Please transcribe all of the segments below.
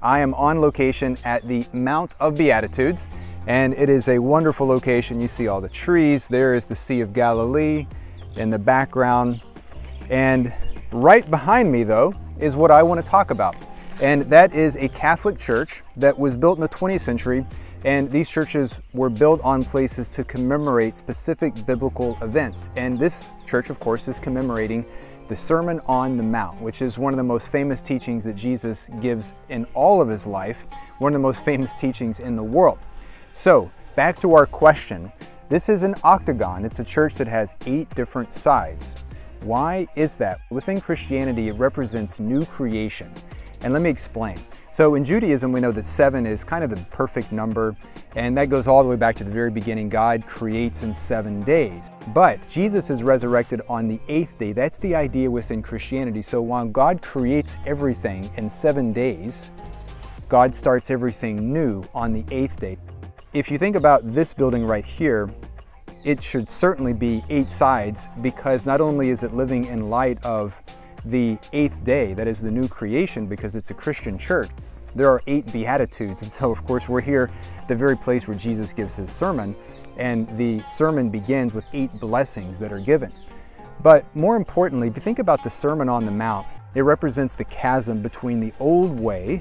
I am on location at the Mount of Beatitudes, and it is a wonderful location. You see all the trees. There is the Sea of Galilee in the background. And right behind me, though, is what I want to talk about. And that is a Catholic church that was built in the 20th century. And these churches were built on places to commemorate specific biblical events. And this church, of course, is commemorating the Sermon on the Mount, which is one of the most famous teachings that Jesus gives in all of his life, one of the most famous teachings in the world. So, back to our question. This is an octagon. It's a church that has 8 different sides. Why is that? Within Christianity, it represents new creation. And let me explain. So in Judaism, we know that 7 is kind of the perfect number, and that goes all the way back to the very beginning. God creates in 7 days. But Jesus is resurrected on the 8th day. That's the idea within Christianity. So while God creates everything in 7 days, God starts everything new on the 8th day. If you think about this building right here, it should certainly be 8 sides, because not only is it living in light of the 8th day, that is the new creation, because it's a Christian church. There are 8 Beatitudes, and so of course we're here, the very place where Jesus gives his sermon, and the sermon begins with 8 blessings that are given. But more importantly, if you think about the Sermon on the Mount, it represents the chasm between the old way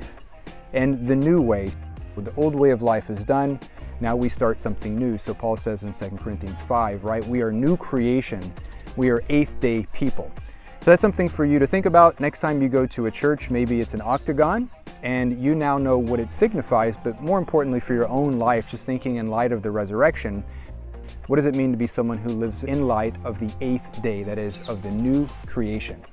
and the new way. The old way of life is done, now we start something new. So Paul says in 2 Corinthians 5, right? We are new creation, we are 8th day people. So that's something for you to think about next time you go to a church. Maybe it's an octagon and you now know what it signifies, but more importantly for your own life, just thinking in light of the resurrection, what does it mean to be someone who lives in light of the 8th day, that is, of the new creation?